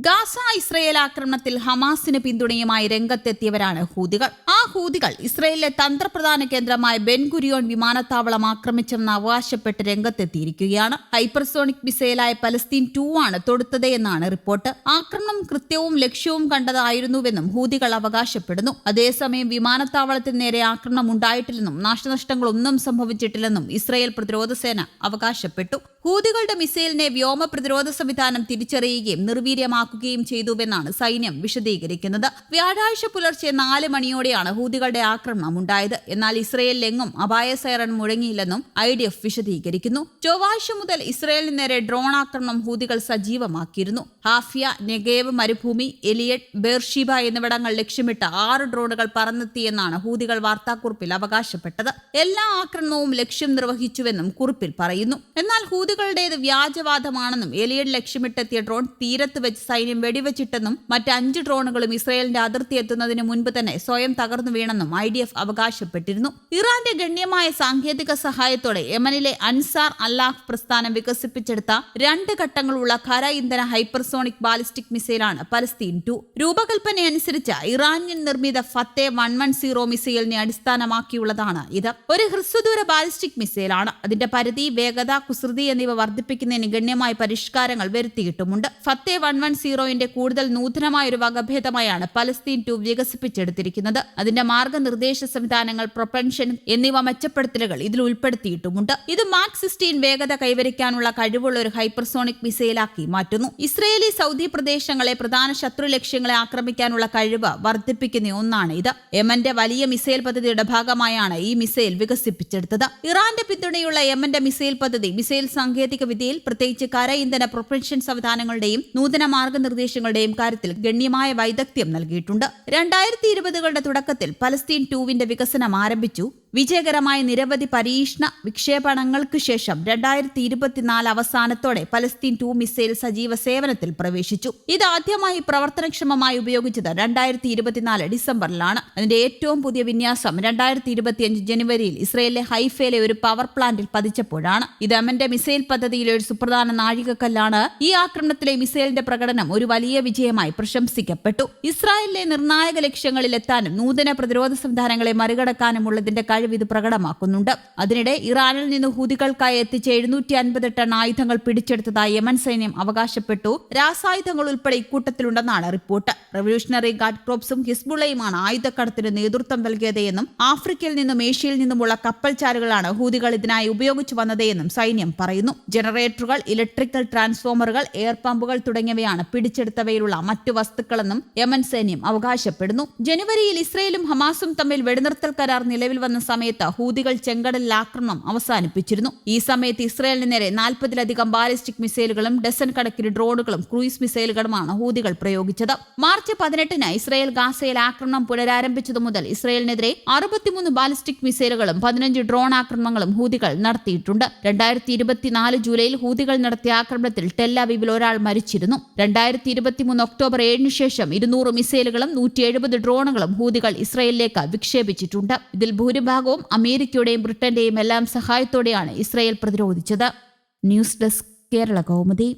Gaza Israel ആക്രമണത്തിൽ ഹമാസിന് പിന്തുണയുമായി രംഗത്തെത്തിയവരാണ് ഹൂതികൾ. ആ ഹൂതികൾ ഇസ്രയേലിലെ തന്ത്രപ്രധാന കേന്ദ്രമായ ബെൻഗുരിയോൺ വിമാനത്താവളം ആക്രമിച്ചെന്ന് അവകാശപ്പെട്ട് രംഗത്തെത്തിയിരിക്കുകയാണ്. ഹൈപ്പർസോണിക് മിസൈലായ പലസ്തീൻ 2 ആണ് തൊടുത്തത് എന്നാണ് റിപ്പോർട്ട്. ആക്രമണം കൃത്യവും ലക്ഷ്യവും കണ്ടതായിരുന്നുവെന്നും ഹൂതികൾ അവകാശപ്പെടുന്നു. അതേസമയം വിമാനത്താവളത്തിന് നേരെ ആക്രമണം ഉണ്ടായിട്ടില്ലെന്നും നാശനഷ്ടങ്ങളൊന്നും സംഭവിച്ചിട്ടില്ലെന്നും ഇസ്രയേൽ പ്രതിരോധ സേന അവകാശപ്പെട്ടു. ഹൂതികളുടെ മിസൈലിനെ വ്യോമ പ്രതിരോധ സംവിധാനം തിരിച്ചറിയുകയും നിർവീര്യമാക്കുകയും ചെയ്തുവെന്നാണ് സൈന്യം വിശദീകരിക്കുന്നത്. വ്യാഴാഴ്ച പുലർച്ചെ 4 മണിയോടെയാണ് ഹൂതികളുടെ ആക്രമണം ഉണ്ടായത്. എന്നാൽ ഇസ്രയേലിലെങ്ങും അപായ സൈറൺ മുഴങ്ങിയില്ലെന്നും IDF വിശദീകരിക്കുന്നു. ചൊവ്വാഴ്ച മുതൽ ഇസ്രയേലിന് നേരെ ഡ്രോൺ ആക്രമണം ഹൂതികൾ സജീവമാക്കിയിരുന്നു. ഹാഫിയ, നെഗേവ് മരുഭൂമി, എലിയട്ട്, ബേർഷീബ എന്നിവിടങ്ങൾ ലക്ഷ്യമിട്ട് 6 ഡ്രോണുകൾ പറന്നെത്തിയെന്നാണ് ഹൂതികൾ വാർത്താക്കുറിപ്പിൽ അവകാശപ്പെട്ടത്. എല്ലാ ആക്രമണവും ലക്ഷ്യം നിർവഹിച്ചുവെന്നും കുറിപ്പിൽ പറയുന്നു. എന്നാൽ ഹൂതികളുടേത് വ്യാജവാദമാണെന്നും എലിയട്ട് ലക്ഷ്യമിട്ടെത്തിയ ഡ്രോൺ തീരത്ത് വെച്ച് സൈന്യം വെടിവെച്ചിട്ടെന്നും മറ്റ് 5 ഡ്രോണുകളും ഇസ്രയേലിന്റെ അതിർത്തി എത്തുന്നതിന് മുൻപ് തന്നെ സ്വയം തകർന്നു വീണെന്നും IDF അവകാശപ്പെട്ടിരുന്നു. ഇറാന്റെ ഗണ്യമായ സാങ്കേതിക സഹായത്തോടെ യമനിലെ അൻസാർ അല്ലാഹ് പ്രസ്ഥാനം വികസിപ്പിച്ചെടുത്ത 2 ഘട്ടങ്ങളുള്ള ഖര ഇന്ധന ഹൈപ്പർസോണിക് ബാലിസ്റ്റിക് മിസൈലാണ് പലസ്തീൻ 2. രൂപകൽപ്പനയനുസരിച്ച് ഇറാനിയൻ നിർമ്മിത ഫത്തേ 110 മിസൈലിനെ അടിസ്ഥാനമാക്കിയുള്ളതാണ് ഇത്. ഒരു ഹ്രസ്വദൂര ബാലിസ്റ്റിക് മിസൈലാണ്. അതിന്റെ പരിധി, വേഗത, കുസൃതി എന്നിവ വർദ്ധിപ്പിക്കുന്നതിന് ഗണ്യമായ പരിഷ്കാരങ്ങൾ വരുത്തിയിട്ടുമുണ്ട്. ഫത്തേ 110ന്റെ കൂടുതൽ നൂതനമായ ഒരു വകഭേദമായാണ് പലസ്തീൻ 2 വികസിപ്പിച്ചെടുത്തിരിക്കുന്നത്. അതിന്റെ മാർഗനിർദ്ദേശ സംവിധാനങ്ങൾ, പ്രൊപ്പൻഷൻ എന്നിവ മെച്ചപ്പെടുത്തലുകൾ ഇതിൽ ഉൾപ്പെടുത്തിയിട്ടുമുണ്ട്. ഇത് മാക് 16 വേഗത കൈവരിക്കാനുള്ള കഴിവുള്ള ഒരു ഹൈപ്പർസോണിക് മിസൈലാക്കി മാറ്റുന്നു. ഇസ്രയേലി സൗദി പ്രദേശങ്ങളെ പ്രധാന ശത്രു ലക്ഷ്യങ്ങളെ ആക്രമിക്കാനുള്ള കഴിവ് വർദ്ധിപ്പിക്കുന്ന ഒന്നാണ് ഇത്. യമന്റെ വലിയ മിസൈൽ പദ്ധതിയുടെ ഭാഗമായാണ് ഈ മിസൈൽ വികസിപ്പിച്ചെടുത്തത്. ഇറാന്റെ പിന്തുണയുള്ള യമന്റെ മിസൈൽ പദ്ധതി മിസൈൽ സാങ്കേതിക വിദ്യയിൽ, പ്രത്യേകിച്ച് കര ഇന്ധന പ്രൊപ്പൻഷൻ സംവിധാനങ്ങളുടെയും നൂതന മാർഗനിർദ്ദേശങ്ങളുടെയും കാര്യത്തിൽ ഗണ്യമായ വൈദഗ്ധ്യം നൽകിയിട്ടുണ്ട്. 2020കളുടെ തുടക്കത്തിൽ പലസ്തീൻ 2വിന്റെ വികസനം ആരംഭിച്ചു. വിജയകരമായ നിരവധി പരീക്ഷണ വിക്ഷേപണങ്ങൾക്ക് ശേഷം 2024 അവസാനത്തോടെ പലസ്തീൻ 2 മിസൈൽ സജീവ സേവനത്തിൽ പ്രവേശിച്ചു. ഇത് ആദ്യമായി പ്രവർത്തനക്ഷമമായി ഉപയോഗിച്ചത് 2024 ഡിസംബറിലാണ്. അതിന്റെ ഏറ്റവും പുതിയ വിന്യാസം 2025 ജനുവരിയിൽ ഇസ്രയേലിലെ ഹൈഫയിലെ ഒരു പവർ പ്ലാന്റിൽ പതിച്ചപ്പോഴാണ്. ഇത് യമന്റെ മിസൈൽ പദ്ധതിയിലെ ഒരു സുപ്രധാന നാഴികക്കല്ലാണ്. ഈ ആക്രമണത്തിലെ മിസൈലിന്റെ പ്രകടനം ഒരു വലിയ വിജയമായി പ്രശംസിക്കപ്പെട്ടു. ഇസ്രായേലിലെ നിർണായക ലക്ഷ്യങ്ങളിൽ എത്താനും നൂതന പ്രതിരോധ സംവിധാനങ്ങളെ മറികടക്കാനുമുള്ളതിന്റെ കഴിവ് ഇത് പ്രകടമാക്കുന്നുണ്ട്. അതിനിടെ ഇറാനിൽ നിന്ന് ഹൂതികൾക്കായി എത്തിച്ച 750 ടൺ ആയുധങ്ങൾ പിടിച്ചെടുത്തതായി യമൻ സൈന്യം അവകാശപ്പെട്ടു. രാസായുധങ്ങൾ ഉൾപ്പെടെ ഇക്കൂട്ടത്തിലുണ്ടെന്നാണ് റിപ്പോർട്ട്. റവല്യൂഷണറി ഗാർഡ് ക്രോപ്സും ഹിസ്ബുള്ളയുമാണ് ആയുധക്കടത്തിന് നേതൃത്വം നൽകിയതെന്നും ആഫ്രിക്കയിൽ നിന്നും ഏഷ്യയിൽ നിന്നുമുള്ള കപ്പൽചാലുകളാണ് ഹൂതികൾ ഇതിനായി ഉപയോഗിച്ചു വന്നതെന്നും സൈന്യം പറയുന്നു. ജനറേറ്ററുകൾ, ഇലക്ട്രിക്കൽ ട്രാൻസ്ഫോമറുകൾ, എയർ പമ്പുകൾ തുടങ്ങിയവയാണ് പിടിച്ചെടുത്തവയിലുള്ള മറ്റു വസ്തുക്കളെന്നും യമൻ സൈന്യം അവകാശപ്പെടുന്നു. ജനുവരിയിൽ ഇസ്രയേലും ഹമാസും തമ്മിൽ വെടിനിർത്തൽ കരാർ നിലവിൽ വന്ന സമയത്ത് ഹൂതികൾ ചെങ്കടലിൽ ആക്രമണം അവസാനിപ്പിച്ചിരുന്നു. ഈ സമയത്ത് ഇസ്രയേലിന് നേരെ 40-ലധികം ബാലിസ്റ്റിക് മിസൈലുകളും ഡസൻ കണക്കിന് ഡ്രോണുകളും ക്രൂയിസ് മിസൈലുകളുമാണ് ഹൂതികൾ പ്രയോഗിച്ചത്. മാർച്ച് 18-ന് ഇസ്രയേൽ ഗാസയിൽ ആക്രമണം പുനരാരംഭിച്ചതു മുതൽ ഇസ്രയേലിനെതിരെ 63 ബാലിസ്റ്റിക് മിസൈലുകളും 15 ഡ്രോൺ ആക്രമണങ്ങളും ഹൂതികൾ നടത്തിയിട്ടുണ്ട്. 2024 ജൂലൈയിൽ ഹൂതികൾ നടത്തിയ ആക്രമണത്തിൽ ടെൽ അവീവിൽ ഒരാൾ മരിച്ചിരുന്നു. 2023 ഒക്ടോബർ 7-ന് ശേഷം 200 മിസൈലുകളും 170 ഡ്രോണുകളും ഹൂതികൾ ഇസ്രയേലിലേക്ക് വിക്ഷേപിച്ചിട്ടുണ്ട്. ഇതിൽ ഭൂരിഭാഗവും അമേരിക്കയുടെയും ബ്രിട്ടന്റെയും എല്ലാം സഹായത്തോടെയാണ് ഇസ്രയേൽ പ്രതിരോധിച്ചത്. News desk, Kerala Kaumudi.